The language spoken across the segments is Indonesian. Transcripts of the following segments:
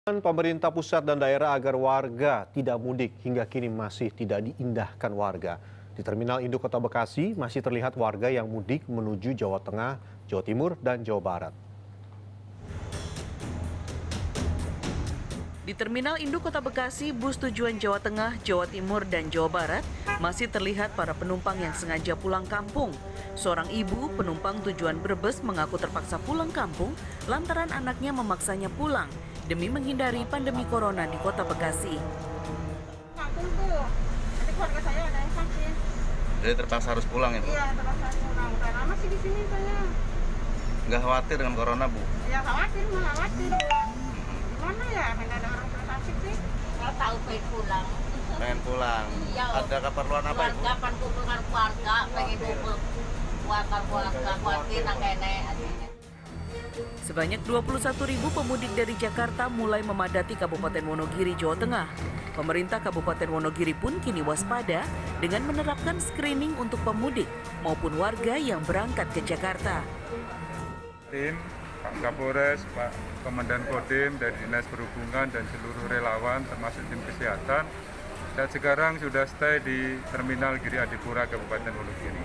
Pemerintah pusat dan daerah agar warga tidak mudik hingga kini masih tidak diindahkan warga. Di Terminal Induk Kota Bekasi masih terlihat warga yang mudik menuju Jawa Tengah, Jawa Timur, dan Jawa Barat. Di Terminal Induk Kota Bekasi, bus tujuan Jawa Tengah, Jawa Timur, dan Jawa Barat masih terlihat para penumpang yang sengaja pulang kampung. Seorang ibu penumpang tujuan Brebes mengaku terpaksa pulang kampung lantaran anaknya memaksanya pulang demi menghindari pandemi corona di Kota Bekasi. Kampung tuh, nanti keluarga saya ada yang sakit. Jadi terpaksa harus pulang ya, Bu? Iya, terpaksa pulang. Udah lama sih di sini saya. Nggak khawatir dengan corona, Bu? Ya khawatir, malah khawatir. Gimana ya, mana ada orang sakit sih? Saya tahu pengen pulang. Pengen pulang. Iya, Ada keperluan apa, Ibu? Keluarga, pan kumpul dengan keluarga, pengen kumpul keluarga, khawatir nak nenek. Sebanyak 21.000 pemudik dari Jakarta mulai memadati Kabupaten Wonogiri, Jawa Tengah. Pemerintah Kabupaten Wonogiri pun kini waspada dengan menerapkan screening untuk pemudik maupun warga yang berangkat ke Jakarta. Tim, Pak Kapolres, Pak Komandan Kodim dari Dinas Perhubungan dan seluruh relawan termasuk tim kesehatan dan sekarang sudah stay di Terminal Giri Adipura Kabupaten Wonogiri.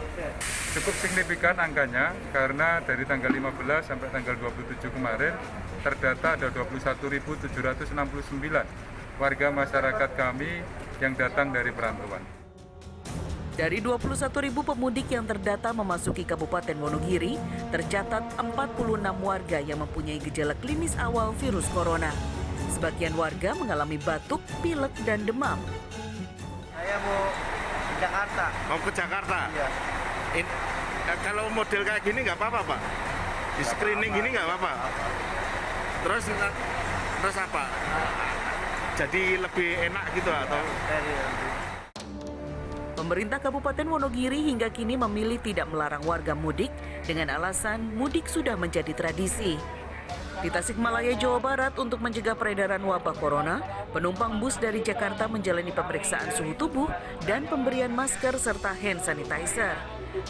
Cukup signifikan angkanya karena dari tanggal 15 sampai tanggal 27 kemarin terdata ada 21.769 warga masyarakat kami yang datang dari perantauan. Dari 21.000 pemudik yang terdata memasuki Kabupaten Wonogiri, tercatat 46 warga yang mempunyai gejala klinis awal virus corona. Sebagian warga mengalami batuk, pilek, dan demam. Saya mau ke Jakarta. Mau ke Jakarta? Iya. Kalau model kayak gini nggak apa-apa, Pak? Di screening gini nggak apa-apa? Terus apa? Jadi lebih enak gitu atau? Pemerintah Kabupaten Wonogiri hingga kini memilih tidak melarang warga mudik dengan alasan mudik sudah menjadi tradisi. Di Tasikmalaya, Jawa Barat, untuk mencegah peredaran wabah corona, penumpang bus dari Jakarta menjalani pemeriksaan suhu tubuh dan pemberian masker serta hand sanitizer.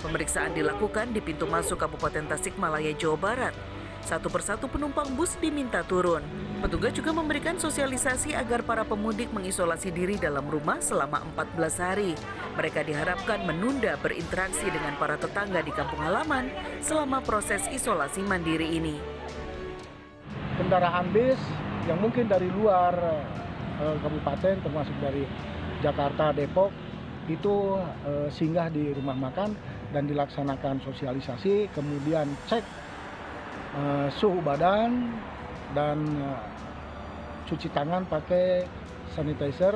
Pemeriksaan dilakukan di pintu masuk Kabupaten Tasikmalaya, Jawa Barat. Satu persatu penumpang bus diminta turun. Petugas juga memberikan sosialisasi agar para pemudik mengisolasi diri dalam rumah selama 14 hari. Mereka diharapkan menunda berinteraksi dengan para tetangga di kampung halaman selama proses isolasi mandiri ini. Kendaraan bis yang mungkin dari luar kabupaten termasuk dari Jakarta, Depok itu singgah di rumah makan dan dilaksanakan sosialisasi, kemudian cek suhu badan dan cuci tangan pakai sanitizer.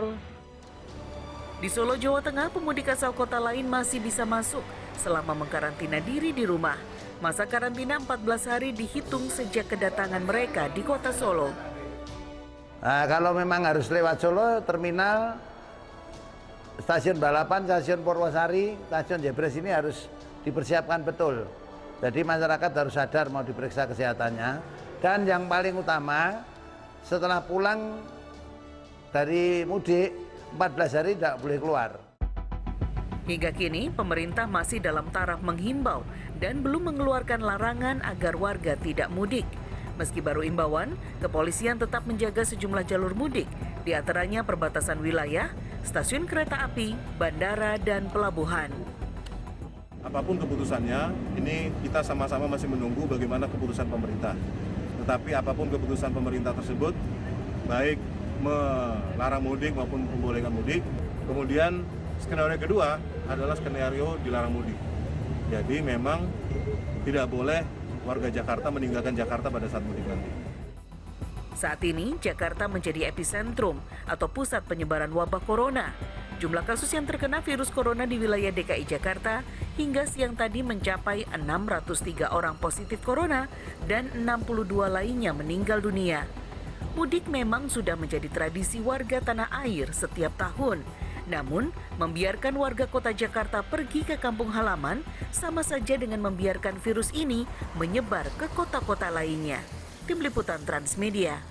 Di Solo, Jawa Tengah, pemudik asal kota lain masih bisa masuk selama mengkarantina diri di rumah. Masa karantina 14 hari dihitung sejak kedatangan mereka di kota Solo. Nah, kalau memang harus lewat Solo, terminal, stasiun Balapan, stasiun Purwosari, stasiun Jebres ini harus dipersiapkan betul. Jadi masyarakat harus sadar mau diperiksa kesehatannya. Dan yang paling utama, setelah pulang dari mudik, 14 hari tidak boleh keluar. Hingga kini, pemerintah masih dalam taraf menghimbau dan belum mengeluarkan larangan agar warga tidak mudik. Meski baru imbauan, kepolisian tetap menjaga sejumlah jalur mudik, di antaranya perbatasan wilayah, stasiun kereta api, bandara, dan pelabuhan. Apapun keputusannya, ini kita sama-sama masih menunggu bagaimana keputusan pemerintah. Tetapi apapun keputusan pemerintah tersebut, baik melarang mudik maupun membolehkan mudik, kemudian skenario kedua adalah skenario dilarang mudik. Jadi memang tidak boleh warga Jakarta meninggalkan Jakarta pada saat mudik nanti. Saat ini, Jakarta menjadi epicentrum atau pusat penyebaran wabah corona. Jumlah kasus yang terkena virus corona di wilayah DKI Jakarta hingga siang tadi mencapai 603 orang positif corona dan 62 lainnya meninggal dunia. Mudik memang sudah menjadi tradisi warga tanah air setiap tahun. Namun, membiarkan warga kota Jakarta pergi ke kampung halaman sama saja dengan membiarkan virus ini menyebar ke kota-kota lainnya. Tim Liputan Transmedia.